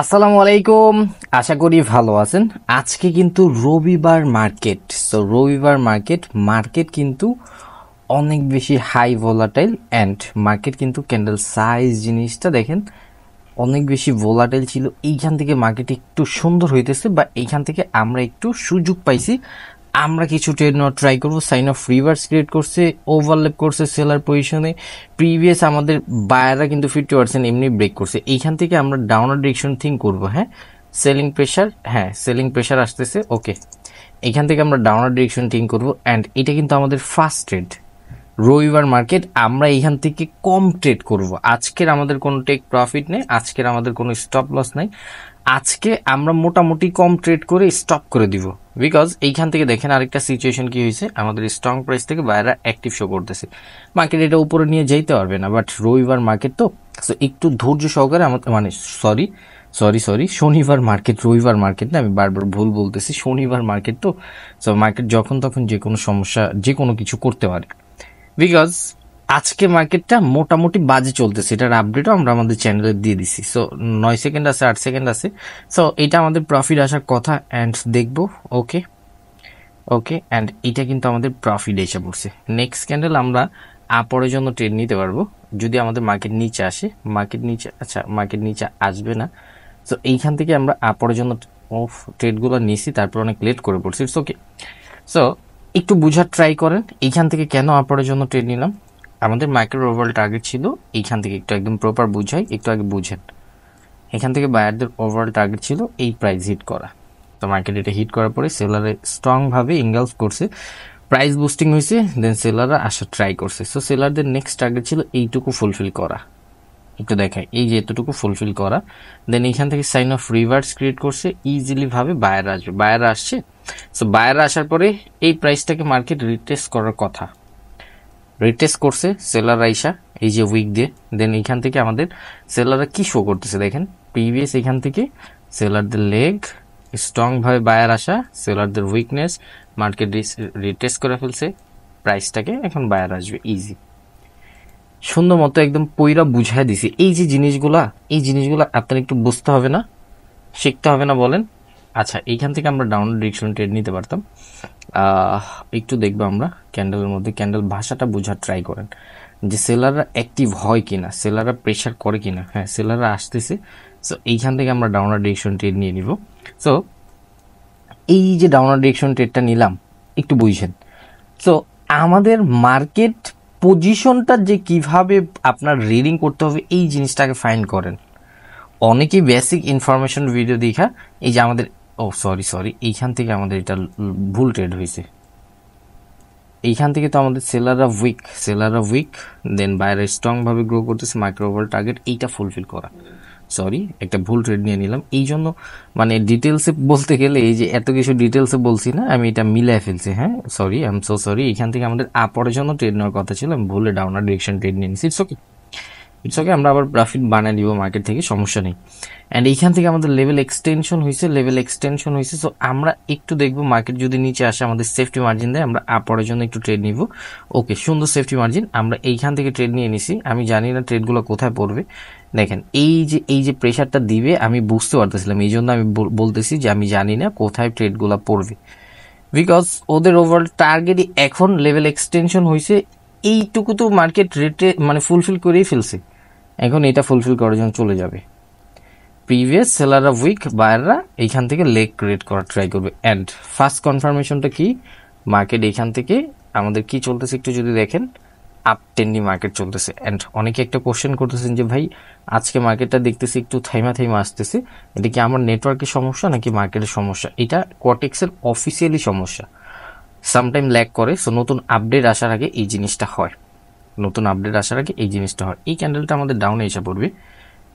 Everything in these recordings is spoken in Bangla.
আসসালামু আলাইকুম। আশা করি ভালো আছেন। আজকে কিন্তু রবিবার মার্কেট। রবিবার মার্কেট কিন্তু অনেক বেশি হাই ভোলাটাইল অ্যান্ড মার্কেট কিন্তু ক্যান্ডেল সাইজ জিনিসটা দেখেন অনেক বেশি ভোলাটাইল ছিল। এইখান থেকে মার্কেট একটু সুন্দর হইতেছে বা এইখান থেকে আমরা একটু সুযোগ পাইছি। আমরা কিছু ট্রেড নেওয়ার ট্রাই করবো। সাইন অফ রিভার্স ক্রিয়েট করছে, ওভারল্যাপ করছে সেলার পজিশনে। প্রিভিয়াস আমাদের বায়াররা কিন্তু 50% এমনি ব্রেক করছে। এইখান থেকে আমরা ডাউনার ডিরেকশন থিঙ্ক করবো। সেলিং প্রেশার আসতেছে। ওকে, এখান থেকে আমরা ডাউনার ডিরেকশন থিঙ্ক করবো অ্যান্ড এটা কিন্তু আমাদের ফার্স্ট ট্রেড রবিবার মার্কেট। আমরা এইখান থেকে কম ট্রেড করব। আজকের আমাদের কোনো টেক প্রফিট নেই, আজকের আমাদের কোনো স্টপ লস নাই। আজকে আমরা মোটামুটি কম ট্রেড করে স্টপ করে দিব। বিকজ এইখান থেকে দেখেন আরেকটা সিচুয়েশন কি হয়েছে, আমাদের স্ট্রং প্রাইস থেকে বাইরে অ্যাক্টিভ শো করতেছে। মার্কেট এটা উপরে নিয়ে যাইতে পারবে না, বাট রবিবার মার্কেট তো একটু ধৈর্য সহকারে আমাদের সরি শনিবার মার্কেট, রবিবার মার্কেট না, আমি বারবার ভুল বলতেছি। শনিবার মার্কেট তো মার্কেট যখন তখন যে কোনো সমস্যা যে কোনো কিছু করতে পারে। বিকজ আজকে মার্কেটটা মোটামুটি বাজে চলতেছে, এটার আপডেটও আমরা আমাদের চ্যানেলে দিয়ে দিছি। সো 9 সেকেন্ড আছে, 8 সেকেন্ড আছে। সো এটা আমাদের প্রফিট আসার কথা অ্যান্ড দেখবো। ওকে অ্যান্ড এটা কিন্তু আমাদের প্রফিট এসে পড়ছে। নেক্সট ক্যান্ডেল আমরা আপরের জন্য ট্রেড নিতে পারবো যদি আমাদের মার্কেট নিচে আসে। মার্কেট নিচে আসবে না। সো এইখান থেকে আমরা আপরের জন্য ট্রেডগুলো নিছি, তারপর অনেক লেট করে পড়ছি। It's okay. সো একটু বুঝার ট্রাই করেন এইখান থেকে কেন আপরের জন্য ট্রেড নিলাম। আমাদের মাইক্রো ওভারঅল টার্গেট ছিল এইখান থেকে, একটু একদম প্রপার বুঝাই, একটু আগে বুঝেন। এখান থেকে বায়ারদের ওভারঅল টার্গেট ছিল এই প্রাইস হিট করা। তো মার্কেট এটা হিট করার পরে সেলারে স্ট্রংভাবে ইনগালফ করছে, প্রাইস বুস্টিং হয়েছে, দেন সেলাররা আসা ট্রাই করছে। সো সেলারদের নেক্সট টার্গেট ছিল এইটুকু ফুলফিল করা। একটু দেখায়, এই যে এতটুকু ফুলফিল করা। দেন এইখান থেকে সাইন অফ রিভার্স ক্রিয়েট করছে, ইজিলি ভাবে বায়াররা আসবে। বায়াররা আসছে। সো বায়াররা আসার পরে এই প্রাইসটাকে মার্কেট রিটেস্ট করার কথা, রিটেস্ট করছে সেলার আইসা এই যে উইক দিয়ে। দেন এইখান থেকে আমাদের সেলাররা কি শো করতেছে দেখেন, প্রিভিয়াস এখান থেকে সেলারদের লেগ স্ট্রং ভাবে বায়ার আসা, সেলারদের উইকনেস, মার্কেট রিটেস্ট করে ফেলছে প্রাইসটাকে, এখন বায়ার আসবে ইজি। সুন্দর মতো একদম পইরা বুঝাই দিছি। এই জিনিসগুলা আপনার একটু বুঝতে হবে না, শিখতে হবে না বলেন। আচ্ছা, এইখান থেকে আমরা ডাউন ডিরেকশন ট্রেড নিতে পারতাম। একটু দেখবো আমরা ক্যান্ডেলের মধ্যে, ক্যান্ডেল ভাষাটা বোঝার ট্রাই করেন যে সেলাররা অ্যাক্টিভ হয় কিনা, সেলাররা প্রেশার করে কিনা। হ্যাঁ, সেলাররা আসতেছে। সো এইখান থেকে আমরা ডাউনার ডিরেকশন ট্রেড নিয়ে নিব। সো এই যে ডাউনার ডিরেকশন ট্রেডটা নিলাম, একটু বুঝছেন। সো আমাদের মার্কেট পজিশনটা যে কিভাবে আপনার রিডিং করতে হবে এই জিনিসটাকে ফাইন্ড করেন। অনেকেই বেসিক ইনফরমেশন ভিডিও দেখা এই যে আমাদের সরি এইখান থেকে আমাদের এটা ভুল ট্রেড হয়েছে। এইখান থেকে তো আমাদের সেলাররা উইক, দেন বাইরে স্ট্রং ভাবে গ্রো করতেছে, মাইক্রো ওভারঅল টার্গেট এইটা ফুলফিল করা। সরি, একটা ভুল ট্রেড নিয়ে নিলাম। এই জন্য মানে ডিটেলসে বলতে গেলে এই যে এত কিছু ডিটেলসে বলছি না, আমি এটা মিলাই ফেলছি। হ্যাঁ sorry, I am so sorry. এখান থেকে আমাদের আপরের জন্য ট্রেড নেওয়ার কথা ছিল, আমি ভুলে ডাউনার ডিরেকশন ট্রেড নিয়ে নিচ্ছি। ইটস ওকে, আমরা আবার প্রফিট বানিয়ে দিব মার্কেট থেকে, সমস্যা নেই। অ্যান্ড এইখান থেকে আমাদের লেভেল এক্সটেনশন হয়েছে। সো আমরা একটু দেখবো মার্কেট যদি নিচে আসে আমাদের সেফটি মার্জিন দেয়, আমরা আপরের জন্য একটু ট্রেড নিব। ওকে, সুন্দর সেফটি মার্জিন, আমরা এইখান থেকে ট্রেড নিয়ে নিছি। আমি জানি না ট্রেডগুলো কোথায় পড়বে। দেখেন এই যে প্রেশারটা দিবে আমি বুঝতে পারতেছিলাম, এই জন্য আমি বলতেছি যে আমি জানি না কোথায় ট্রেডগুলো পড়বে। বিকজ ওদের ওভারঅল টার্গেটই এখন লেভেল এক্সটেনশন হয়েছে, এইটুকু তো মার্কেট রেটে মানে ফুলফিল করেই ফেলছে, এখন এটা ফুলফিল করার জন্য চলে যাবে। প্রিভিয়াস সেলাররা উইক, বায়াররা এইখান থেকে লেগ ক্রিয়েট করার ট্রাই করবে। অ্যান্ড ফার্স্ট কনফার্মেশনটা কি, মার্কেট এইখান থেকে আমাদের কি চলতেছে একটু যদি দেখেন, আপ টেন্ডি মার্কেট চলতেছে। অ্যান্ড অনেকে একটা কোশ্চেন করতেছেন যে ভাই আজকে মার্কেটটা দেখতেছি একটু থাইমা আসতেছে, এটা কি আমার নেটওয়ার্কের সমস্যা নাকি মার্কেটের সমস্যা? এটা কোয়াটেক্সের অফিসিয়ালি সমস্যা, সামটাইম ল্যাগ করে। সো নতুন আপডেট আসার আগে এই জিনিসটা হয়, এই ক্যান্ডেলটা আমাদের ডাউনে এসে পড়বে।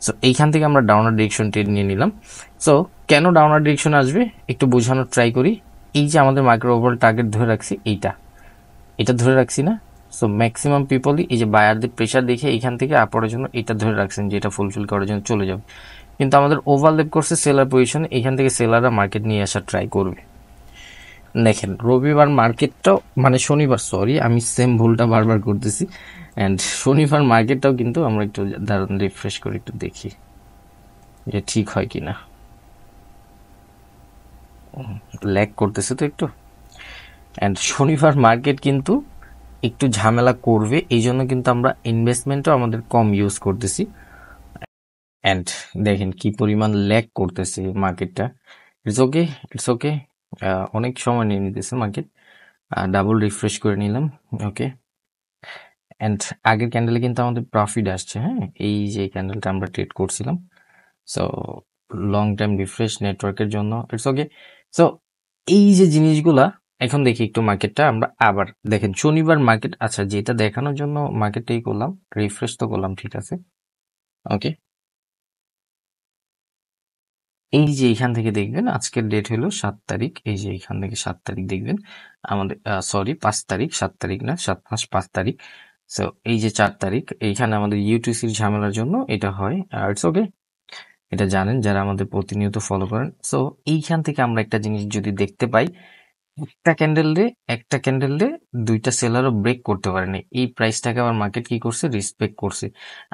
সো এইখান থেকে আমরা ডাউনার ডিরেকশন ট্রেড নিয়ে নিলাম। সো কেন ডাউনার ডিরেকশন আসবে একটু বোঝানোর ট্রাই করি। এই যে আমাদের মাইক্রো ওভারঅল টার্গেট ধরে রাখছি, এটা ধরে রাখছি না। সো ম্যাক্সিমাম পিপলই এই যে বায়ারদের প্রেশার দেখে এইখান থেকে আপরের জন্য এটা ধরে রাখছেন যে এটা ফুলফিল করার জন্য চলে যাবে, কিন্তু আমাদের ওভারল্যাপ করছে সেলার পজিশন, এখান থেকে সেলাররা মার্কেট নিয়ে আসার ট্রাই করবে। দেখেন রবিবার মার্কেটটাও মানে সরি আমি সেম ভুলটা বারবার করতেছি। অ্যান্ড শনিবার মার্কেটটাও কিন্তু আমরা একটু দারুণ রিফ্রেশ করে একটু দেখি। যে ঠিক হয় কিনা। ল্যাগ করতেছে তো একটু। অ্যান্ড শনিবার মার্কেট কিন্তু একটু ঝামেলা করবে, এই জন্য কিন্তু আমরা ইনভেস্টমেন্টও আমাদের কম ইউজ করতেছি। অ্যান্ড দেখেন কি পরিমাণ ল্যাগ করতেছে মার্কেটটা। It's okay, it's okay. অনেক সময় নিয়ে নিতেছে মার্কেট। ডাবল রিফ্রেশ করে নিলাম। ওকে। অ্যান্ড আগের ক্যান্ডেলে কিন্তু আমাদের প্রফিট আসছে। হ্যাঁ, এই যে ক্যান্ডেলটা আমরা ট্রেড করছিলাম। সো লং টাইম রিফ্রেশ নেটওয়ার্কের জন্য ইটস ওকে। সো এই যে জিনিসগুলা, এখন দেখি একটু মার্কেটটা আমরা আবার দেখেন শনিবার মার্কেট, আচ্ছা যেটা দেখানোর জন্য মার্কেটটাই করলাম, রিফ্রেশ তো করলাম, ঠিক আছে। ওকে, এই যে এখান থেকে দেখবেন আজকের ডেট হলো 7 তারিখ, এই যে এখান থেকে 7 তারিখ দেখবেন আমাদের, সরি 5 তারিখ, 7 তারিখ না, 7 মাস 5 তারিখ। সো এই যে 4 তারিখ, এইখানে আমাদের ইউটিসির ঝামেলার জন্য এটা হয়। ইটস ওকে, এটা জানেন যারা আমাদের প্রতিনিয়ত ফলো করেন। সো এইখান থেকে আমরা একটা জিনিস যদি দেখতে পাই, একটা ক্যান্ডেলে দুইটা সেলারও ব্রেক করতে পারেনি, এই প্রাইসটাকে আবার মার্কেট কি করছে, রেসপেক্ট করছে,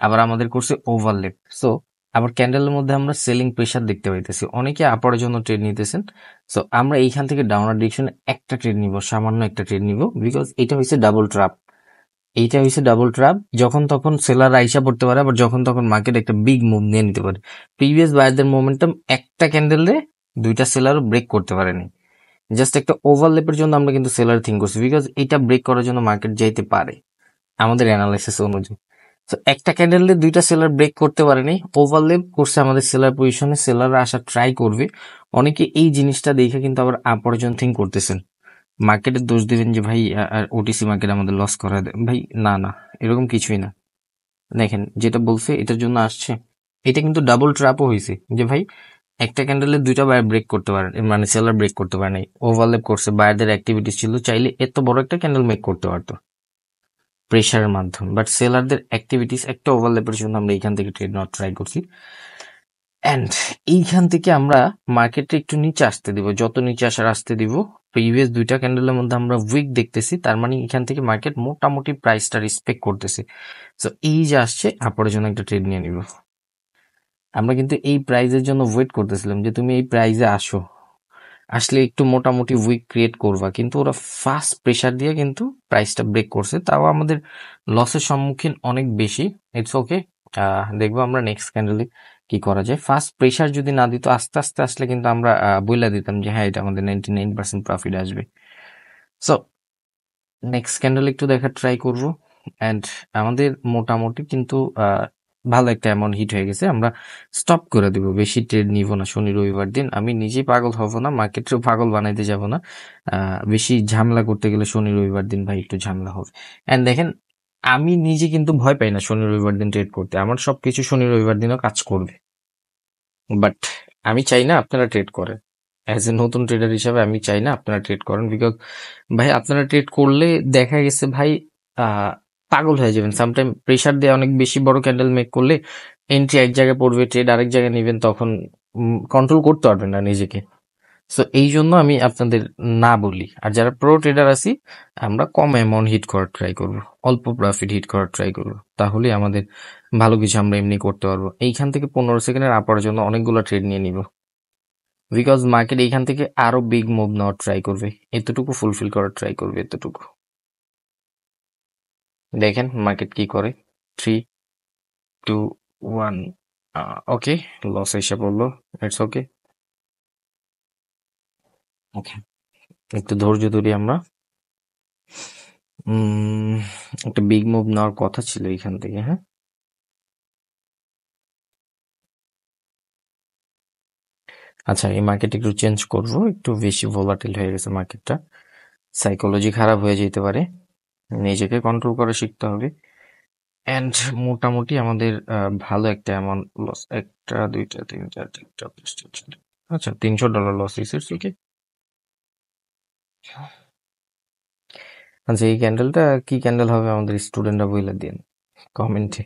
আবার আমাদের করছে ওভারলেপ। সো আবার ক্যান্ডেলের মধ্যে আমরা সেলিং প্রেশার দেখতে পাইতেছি, অনেকে আপারের জন্য ট্রেড নিতেছেন। সো আমরা এইখান থেকে ডাউনার ডিরেকশনে একটা ট্রেড নিব, সামান্য একটা ট্রেড নিব, বিকজ এটা হচ্ছে ডাবল ট্রাপ। এইটা হচ্ছে ডাবল ট্রাপ, যখন তখন সেলার আইসা পড়তে পারে, আবার যখন তখন মার্কেট একটা বিগ মুভ নিয়ে নিতে পারে। প্রিভিয়াস বায়ারদের মোমেন্টাম একটা ক্যান্ডেলে দুইটা সেলারও ব্রেক করতে পারেনি, জাস্ট একটা ওভারলেপের জন্য আমরা কিন্তু সেলার থিঙ্ক করছি, বিকজ এটা ব্রেক করার জন্য মার্কেট যাইতে পারে আমাদের অ্যানালাইসিস অনুযায়ী। তো একটা ক্যান্ডেলে দুইটা সেলার ব্রেক করতে পারেনি, ওভারলেপ করছে আমাদের সেলার পজিশনে, সেলাররা আসা ট্রাই করবে। অনেকে এই জিনিসটা দেখে কিন্তু আবার আপরের জন্য থিঙ্ক করতেছেন, মার্কেটের দোষ দিবেন যে ভাই ওটিসি মার্কেট আমাদের লস করা দেয়, ভাই না না, এরকম কিছুই না। দেখেন যেটা বলছে এটার জন্য আসছে, এটা কিন্তু ডাবল ট্র্যাপও হয়েছে, যে ভাই একটা ক্যান্ডেলে দুইটা বায়ার ব্রেক করতে পারে, মানে সেলার ব্রেক করতে পারে নাই, ওভারল্যাপ করছে, বায়ারদের অ্যাক্টিভিটিস ছিল, চাইলে এত বড় একটা ক্যান্ডেল মেক করতে পারতো প্রেশারের মাধ্যমে, বাট সেলারদের অ্যাক্টিভিটিস একটা ওভারল্যাপের জন্য আমরা এইখান থেকে ট্রেড নেওয়ার ট্রাই করছি। অ্যান্ড এইখান থেকে আমরা মার্কেটে একটু নিচে আসতে দিব, যত নিচে আসার আসতে দিব। প্রিভিয়াস দুইটা ক্যান্ডেলের মধ্যে আমরা উইক দেখতেছি, তার মানে এখান থেকে মার্কেট মোটামুটি প্রাইসটা রেসপেক্ট করতেছে। সো এই যে আসছে, আপরের জন্য একটা ট্রেড নিয়ে নিব। আমরা কিন্তু এই প্রাইজের জন্য ওয়েট করতেছিলাম যে তুমি এই প্রাইজে আসো, আসলে একটু মোটামুটি উইক ক্রিয়েট করবা, কিন্তু ওরা ফাস্ট প্রেসার দিয়ে কিন্তু প্রাইসটা ব্রেক করছে, তাও আমাদের লসের সম্মুখীন অনেক বেশি। ইটস ওকে, দেখবো আমরা নেক্সট ক্যান্ডেলে কি করা যায়। ফার্স্ট প্রেসার যদি না দিত, আস্তে আস্তে আসলে কিন্তু আমরা বইলা দিতাম যে হ্যাঁ এটা আমাদের 99% প্রফিট আসবে। সো নেক্সট ক্যান্ডেল একটু দেখার ট্রাই করব। অ্যান্ড আমাদের মোটামুটি কিন্তু ভালো একটা অ্যামাউন্ট হিট হয়ে গেছে, আমরা স্টপ করে দিব, বেশি ট্রেড নিব না শনি রবিবার দিন। আমি নিজেই পাগল হব না, মার্কেটেও পাগল বানাইতে যাব না। বেশি ঝামেলা করতে গেলে শনি রবিবার দিন ভাই একটু ঝামেলা হবে। অ্যান্ড দেখেন আমি নিজে কিন্তু ভয় পাই না শনি রবিবার দিন ট্রেড করতে, আমার সবকিছু শনি রবিবার দিনও কাজ করবে। বাট আমি চাই না আপনারা ট্রেড করেন, অ্যাজ এ নতুন ট্রেডার হিসাবে আমি চাই না আপনারা ট্রেড করেন, বিকজ ভাই আপনারা ট্রেড করলে দেখা গেছে ভাই পাগল হয়ে যাবেন। সামটাইম প্রেশার দিয়ে অনেক বেশি বড় ক্যান্ডেল মেক করলে এন্ট্রি এক জায়গায় পড়বে, ট্রেড আরেক জায়গায় নেবেন, তখন কন্ট্রোল করতে পারবেন না নিজেকে। সো এই জন্য আমি আপনাদের না বলি। আর যারা প্রো ট্রেডার আছি, আমরা কম অ্যামাউন্ট হিট করার ট্রাই করবো, অল্প প্রফিট হিট করার ট্রাই করবো, তাহলে আমাদের ভালো কিছু আমরা এমনি করতে পারবো। এইখান থেকে 15 সেকেন্ডের আপার জন্য অনেকগুলো ট্রেড নিয়ে নিব, বিকজ মার্কেট এইখান থেকে আরো বিগ মুভ নেওয়ার ট্রাই করবে, এতটুকু ফুলফিল করার ট্রাই করবে, এতটুকু। দেখেন মার্কেট কি করে। 3, 2, 1, ওকে, লস এসে পড়লো, ইটস ওকে। ওকে, একটু ধৈর্য ধরি আমরা। একটা বিগ মুভ নেওয়ার কথা ছিল এখান থেকে, হ্যাঁ। আচ্ছা, এই মার্কেট একটু চেঞ্জ করবো, একটু বেশি ভোলাটিল হয়ে গেছে মার্কেটটা, সাইকোলজি খারাপ হয়ে যেতে পারে, নিজেকে কন্ট্রোল করা শিখতে হবে। অ্যান্ড মোটামুটি আমাদের ভালো একটা অ্যামাউন্ট লস, একটা দুইটা তিনটা চারটা পাঁচটা ছয়টা, আচ্ছা $300 লস হয়েছে, ওকে। আচ্ছা, এই ক্যান্ডেলটা কি ক্যান্ডেল হবে আমাদের স্টুডেন্টরা বইলা দিন কমেন্টে,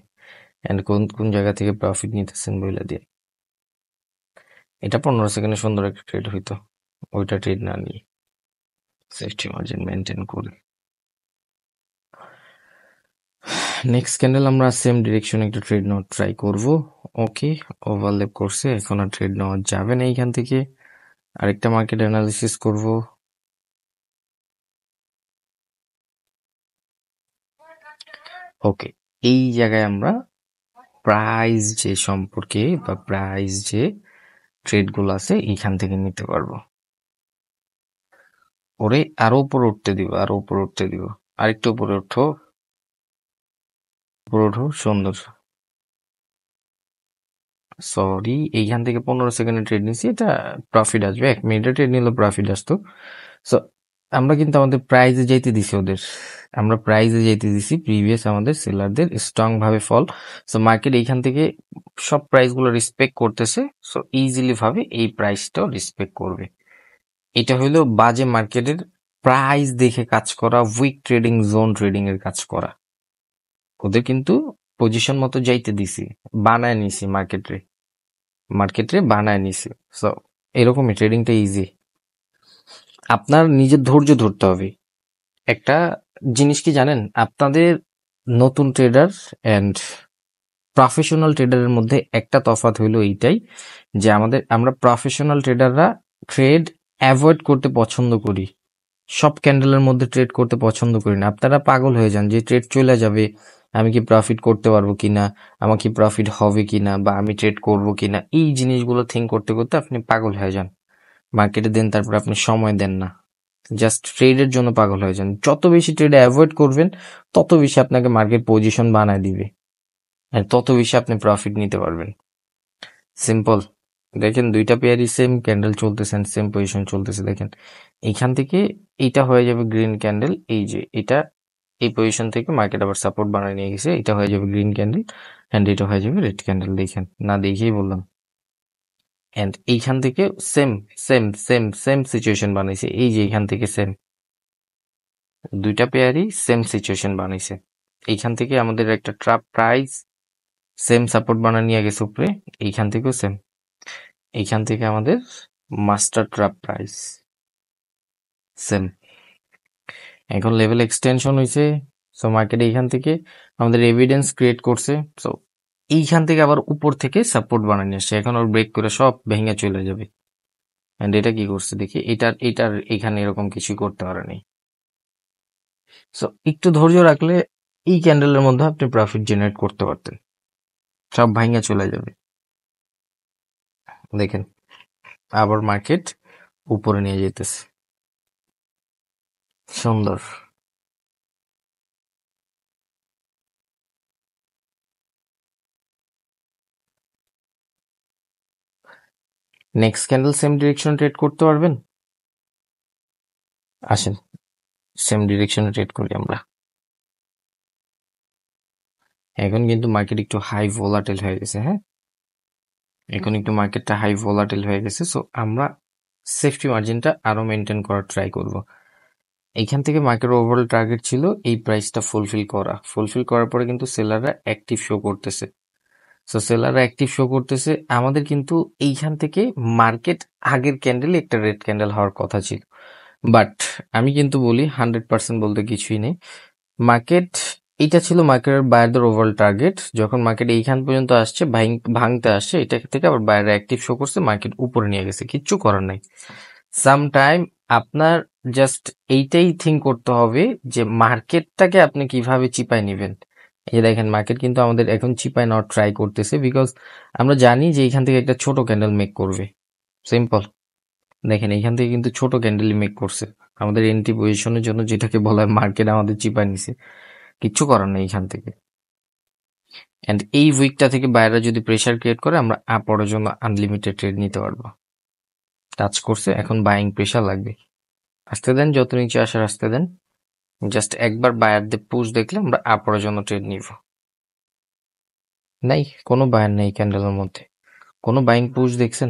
অ্যান্ড কোন কোন জায়গা থেকে প্রফিট নিতেছেন বইলা দিয়ে। এটা 15 সেকেন্ডে সুন্দর একটা ট্রেড হইতো, ওইটা ট্রেড না নিয়ে সেফটি মার্জিন মেনটেন করে। নেক্সট ক্যান্ডেল আমরা সেম ডিরেকশনে একটা ট্রেড নেওয়ার ট্রাই করব। ওকে, ওভারল্যাপ করছে, এখন আর ট্রেড নেওয়া যাবে না এইখান থেকে। আরেকটা মার্কেট অ্যানালিসিস করব। ওকে, এই জায়গায় আমরা প্রাইস যে সম্পর্কে বা প্রাইস যে ট্রেডগুলো আছে এইখান থেকে নিতে পারবো। ওরে আরো উপরে উঠতে দিব, আরো উপরে উঠতে দিব, আরেকটু উপরে ওঠো, উপরে ওঠো, সুন্দর। সরি, এইখান থেকে 15 সেকেন্ডে ট্রেড নিছি, এটা প্রফিট আসবে। 1 মিনিটে ট্রেড নিলে প্রফিট আসতো। সো আমরা কিন্তু আমাদের প্রাইজে যাইতে দিছি ওদের, আমরা প্রাইজে যাইতে দিছি প্রিভিয়াস আমাদের সেলারদের স্ট্রং ভাবে ফল। সো মার্কেট এইখান থেকে সব প্রাইস গুলো রেসপেক্ট করতেছে। সো ইজিলি ভাবে এই প্রাইসটাও রেসপেক্ট করবে। এটা হলো বাজে মার্কেটের প্রাইস দেখে কাজ করা, উইক ট্রেডিং, জোন ট্রেডিং এর কাজ করা। ওদের কিন্তু পজিশন মতো যাইতে দিছি, বানায় নিছি মার্কেটে বানায় নিছি। সো এরকমই ট্রেডিংটা ইজি। আপনার নিজের ধৈর্য ধরতে হবে। একটা জিনিস কি জানেন, আপনাদের নতুন ট্রেডার এন্ড প্রফেশনাল ট্রেডারের মধ্যে একটা তফাৎ হইলো এইটাই যে আমরা প্রফেশনাল ট্রেডাররা ট্রেড অ্যাভয়েড করতে পছন্দ করি, সব ক্যান্ডেলের মধ্যে ট্রেড করতে পছন্দ করি না। আপনারা পাগল হয়ে যান যে ট্রেড চলে যাবে, আমি কি প্রফিট করতে পারবো কিনা, আমার কি প্রফিট হবে কিনা, বা আমি ট্রেড করব কিনা, এই জিনিসগুলো থিঙ্ক করতে করতে আপনি পাগল হয়ে যান। মার্কেটে দেন, তারপর আপনি সময় দেন না, জাস্ট ট্রেডের জন্য পাগল হয়ে যান। যত বেশি ট্রেড অ্যাভয়েড করবেন তত বেশি আপনাকে মার্কেট পজিশন বানায় দিবে, আর তত বেশি আপনি প্রফিট নিতে পারবেন। সিম্পল। দেখেন দুইটা পেয়ারই সেম ক্যান্ডেল চলতেছেন, সেম পজিশন চলতেছে। দেখেন এইখান থেকে এইটা হয়ে যাবে গ্রিন ক্যান্ডেল, এই যে এটা এই পজিশন থেকে মার্কেট আবার সাপোর্ট বানায় নিয়ে গেছে, এটা হয়ে যাবে গ্রিন ক্যান্ডেল অ্যান্ড এটা হয়ে যাবে রেড ক্যান্ডেল। দেখেন, না দেখেই বললাম। অ্যান্ড এইখান থেকে same same same same situation বানাইছে, এই যে এইখান থেকে সেম, দুইটা পেয়ারই সেম সিচুয়েশন বানাইছে। এইখান থেকে আমাদের একটা ট্রাপ প্রাইস সেম সাপোর্ট বানা নিয়ে গেছে উপরে, এইখান থেকেও সেম, এইখান থেকে আমাদের মাস্টার ট্রাপ প্রাইস সেম। এখন লেভেল এক্সটেনশন হয়েছে। সো মার্কেট এইখান থেকে আমাদের এভিডেন্স ক্রিয়েট করছে। সো এইখান থেকে আবার উপর থেকে সাপোর্ট বানিয়ে নিয়ে আসছে, এখন ওর ব্রেক করে সব ভেঙে চলে যাবে। এন্ড এটা কি করছে দেখি, এটার এখানে এরকম কিছু করতে পারেনি। সো একটু ধৈর্য রাখলে এই ক্যান্ডেলের মধ্যে আপনি প্রফিট জেনারেট করতে পারতেন, সব ভাঙা চলে যাবে। দেখেন আবার মার্কেট উপরে নিয়ে যেতেছে, সুন্দর। Next candle same direction trade করতে পারবেন? আসেন সেম ডিরেকশনে ট্রেড করি আমরা। এখন কিন্তু মার্কেট একটু হাই ভোলাটাইল হয়ে গেছে। হ্যাঁ, এখন একটু মার্কেটটা হাই ভোলাটাইল হয়ে গেছে। সো আমরা সেফটি মার্জিনটা আরো মেনটেন করার ট্রাই করব। এইখান থেকে মার্কেট ওভারঅল টার্গেট ছিল এই প্রাইসটা ফুলফিল করার পরে কিন্তু সেলাররা অ্যাক্টিভ শো করতেছে। সো সেলাররা অ্যাক্টিভ শো করতেছে, আমাদের কিন্তু এইখান থেকে মার্কেট আগের ক্যান্ডেলে একটা রেড ক্যান্ডেল হওয়ার কথা ছিল। বাট আমি কিন্তু বলি 100% বলতে কিছুই নেই। মার্কেট এটা ছিল মার্কেটের বায়ারদের ওভারঅল টার্গেট। যখন মার্কেট এইখান পর্যন্ত আসছে, ভাঙতে আসছে, এটা থেকে আবার বায়াররা অ্যাক্টিভ শো করছে, মার্কেট উপরে নিয়ে গেছে, কিচ্ছু করার নাই। সামটাইম আপনার জাস্ট এইটাই থিঙ্ক করতে হবে যে মার্কেটটাকে আপনি কিভাবে চিপায় নেবেন। এই যে দেখেন মার্কেট কিন্তু আমাদের এখন চিপায় নেওয়ার ট্রাই করতেছে, বিকজ আমরা জানি যে এইখান থেকে একটা ছোট ক্যান্ডেল মেক করবে। সিম্পল। দেখেন এইখান থেকে কিন্তু ছোট ক্যান্ডেলই মেক করছে আমাদের এন্ট্রি পজিশনের জন্য, যেটাকে বলা হয় মার্কেট আমাদের চিপায় নিছে, কিচ্ছু করার নেই এখান থেকে। এন্ড এই উইকটা থেকে বাইরে যদি প্রেসার ক্রিয়েট করে, আমরা আপরের জন্য আনলিমিটেড ট্রেড নিতে পারবো। টাচ করছে, এখন বাইং প্রেসার লাগবে, আসতে দেন, যত নিচে আসার আসতে দেন। জাস্ট একবার বায়ারদের পুশ দেখলে আমরা আপরের জন্য ট্রেড নিব। নাই, কোনো বায়ার নেই ক্যান্ডেলের মধ্যে, কোনো বাইং পুশ দেখছেন?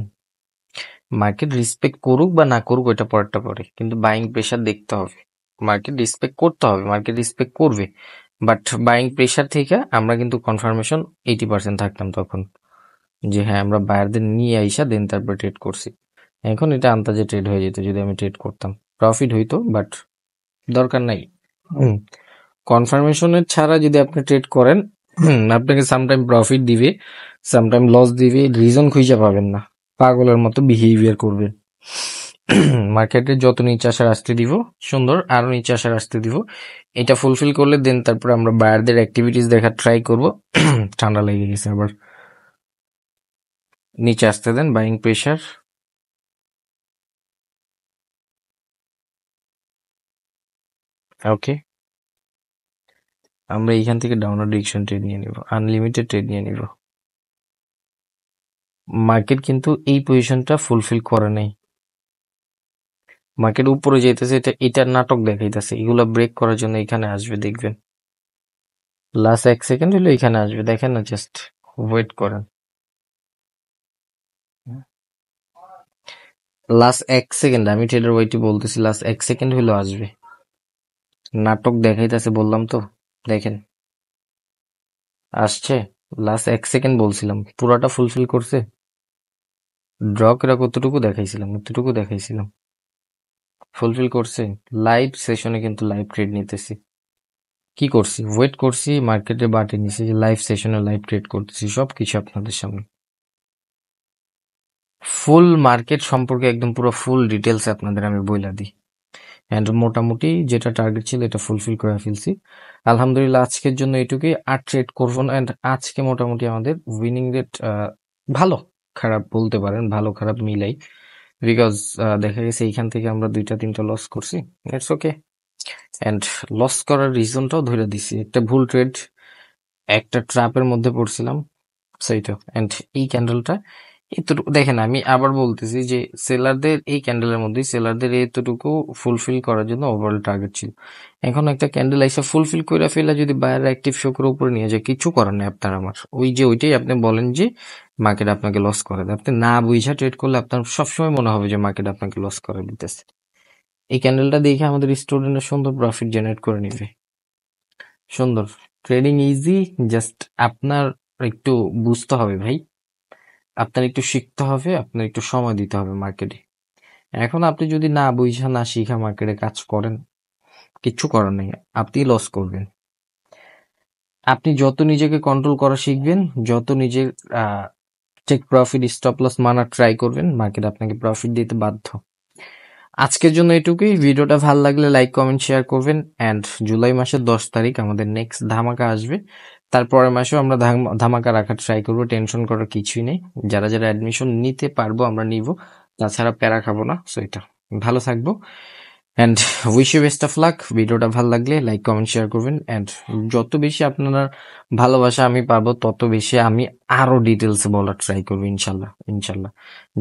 মার্কেট রেসপেক্ট করুক বা না করুক ওটা পরেরটা পরে, কিন্তু বাইং প্রেসার দেখতে হবে। মার্কেট রেসপেক্ট করতে হবে, মার্কেট রেসপেক্ট করবে, বাট বাইং প্রেসার থেকে আমরা কিন্তু কনফার্মেশন 80% থাকতাম তখন, যে হ্যাঁ আমরা বায়ারদের নিয়ে আইসা দেন তারপর ট্রেড করছি। এখন এটা আন্তাজে ট্রেড হয়ে যেত যদি আমি ট্রেড করতাম, প্রফিট হইতো, বাট দরকার নাই। কনফার্মেশনের ছাড়া যদি আপনি ট্রেড করেন, আপনাকে সামটাইম প্রফিট দিবে, সামটাইম লস দিবে, রিজন খুঁজে পাবেন না, পাগলের মতো বিহেভিয়ার করবেন। মার্কেটে যত নিচে আসার আসতে দিব, সুন্দর, আরো নিচে আসার আসতে দিব। এটা ফুলফিল করলে দেন তারপরে আমরা বায়ারদের অ্যাক্টিভিটিস দেখার ট্রাই করব। ঠান্ডা লেগে গেছে আবার, নিচে আসতে দেন, বাইং প্রেশার। ওকে, আমরা এইখান থেকে ডাউনওয়ার্ড ডিরেকশন ট্রেড নিয়ে নিব, আনলিমিটেড ট্রেড নিয়ে নিব। মার্কেট কিন্তু এই পজিশনটা ফুলফিল করে নাই, মার্কেট উপরে যেতেছে, এটার নাটক দেখাইতেছে, এগুলা ব্রেক করার জন্য এখানে আসবে, দেখবেন লাস্ট 1 সেকেন্ড হলে এখানে আসবে, দেখেন না, জাস্ট ওয়েট করেন। লাস্ট 1 সেকেন্ড, আমি ট্রেডার ওয়েটই বলতেছি, লাস্ট 1 সেকেন্ড হলেও আসবে, নাটক দেখাইতেছে বললাম তো, দেখেন আসছে। লাস্ট 1 সেকেন্ড বলছিলাম, পুরাটা ফুলফিল করছে। ড্র করে কতটুকু দেখাইছিলাম, এতটুকু দেখাইছিলাম, ফুলফিল করছে। লাইভ সেশনে কিন্তু লাইভ ট্রেড নিতেছি, কি করছি, ওয়েট করছি, মার্কেটে বাটে নিছি, লাইভ সেশনে লাইভ ট্রেড করতেছি, সবকিছু আপনাদের সামনে। ফুল মার্কেট সম্পর্কে একদম পুরো ফুল ডিটেলস আপনাদের আমি বইলা দিই। অ্যান্ড মোটামুটি যেটা টার্গেট ছিল এটা ফুলফিল করে ফেলছি, আলহামদুলিল্লাহ। আজকের জন্য এটুকুই, আর ট্রেড করবো না। অ্যান্ড আজকে মোটামুটি আমাদের উইনিং রেট ভালো খারাপ বলতে পারেন, ভালো খারাপ মিলাই, বিকজ দেখা গেছে এইখান থেকে আমরা 2-3টা লস করছি, ইটস ওকে। অ্যান্ড লস করার রিজনটাও ধরে দিছি, একটা ভুল ট্রেড, একটা ট্র্যাপের মধ্যে পড়ছিলাম, সেইটা। অ্যান্ড এই ক্যান্ডেলটা এতটুকু দেখেন, আমি আবার বলতেছি যে সেলারদের এই ক্যান্ডেলের মধ্যে সেলারদের এতটুকু ফুলফিল করার জন্য ওভারঅল টার্গেট ছিল। এখন একটা ক্যান্ডেল এসে ফুলফিল করে ফেলে যদি বায়ার অ্যাক্টিভ শো করে উপরে নিয়ে যায়, কিছু করার নেই আপনার আমার। ওই যে ওইটাই আপনি বলেন যে মার্কেট আপনাকে লস করে দেয়, আপনি না বুঝা ট্রেড করলে আপনার সবসময় মনে হবে যে মার্কেট আপনাকে লস করে দিতেছে। এই ক্যান্ডেলটা দেখে আমাদের স্টুডেন্টরা সুন্দর প্রফিট জেনারেট করে নিবে, সুন্দর। ট্রেডিং ইজি, জাস্ট আপনার একটু বুঝতে হবে ভাই, আপনার একটু শিখতে হবে, আপনার একটু সময় দিতে হবে মার্কেটে। এখন আপনি যদি না বুঝা না শিখা মার্কেটে কাজ করেন, কিচ্ছু করার নেই, আপনি লস করবেন। আপনি যত নিজেকে কন্ট্রোল করা শিখবেন, যত নিজের টেক প্রফিট স্টপ লস মানার ট্রাই করবেন, মার্কেট আপনাকে প্রফিট দিতে বাধ্য। আজকের জন্য এটুকুই, ভিডিওটা ভালো লাগলে লাইক কমেন্ট শেয়ার করবেন। অ্যান্ড জুলাই মাসের 10 তারিখ আমাদের নেক্সট ধামাকা আসবে, তারপরের মাসেও আমরা ধামাকা রাখার ট্রাই করবো, টেনশন করার কিছুই নেই। যারা যারা অ্যাডমিশন নিতে পারবো আমরা নিব, তাছাড়া প্যারা খাবো না। সো এটা, ভালো থাকবো and wish you best of luck. ভিডিওটা ভালো লাগলে লাইক কমেন্ট শেয়ার করবেন। অ্যান্ড যত বেশি আপনারা ভালোবাসা আমি পাবো, তত বেশি আমি আরো ডিটেলস বলার ট্রাই করবো, ইনশাল্লাহ ইনশাল্লাহ।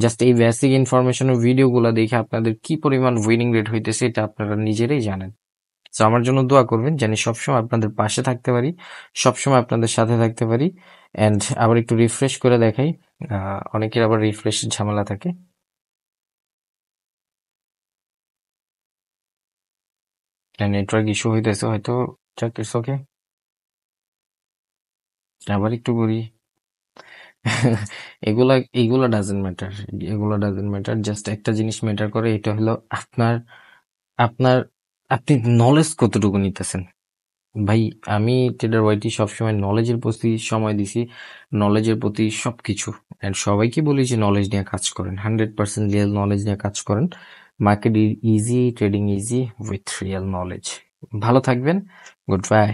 জাস্ট এই বেসিক ইনফরমেশনের ভিডিওগুলো দেখে আপনাদের কি পরিমাণ উইনিং রেট হইতেছে এটা আপনারা নিজেরাই জানেন। তো আমার জন্য দোয়া করবেন, জানি সবসময় আপনাদের পাশে থাকতে পারি, সবসময় আপনাদের সাথে থাকতে পারি। অ্যান্ড আবার একটু রিফ্রেশ করে দেখাই, অনেকের আবার রিফ্রেশ ঝামেলা থাকে। নেটওয়ার্ক ইস্যু হইতেছে হয়তো, যাক ইটস ওকে। আবার একটু করি। এগুলা এগুলা ডাজেন্ট ম্যাটার, এগুলা ডাজেন্ট ম্যাটার। জাস্ট একটা জিনিস ম্যাটার করে, এটা হলো আপনার আপনার আপনি নলেজ কতটুকু নিতেছেন। ভাই আমি ট্রেডার ওয়াইটি সবসময় নলেজের প্রতি সময় দিছি, নলেজের প্রতি সবকিছু। অ্যান্ড সবাইকে বলি যে নলেজ নিয়ে কাজ করেন, 100% রিয়েল নলেজ নিয়ে কাজ করেন। Market easy, trading easy with real knowledge. ভালো থাকবেন, গুড বাই।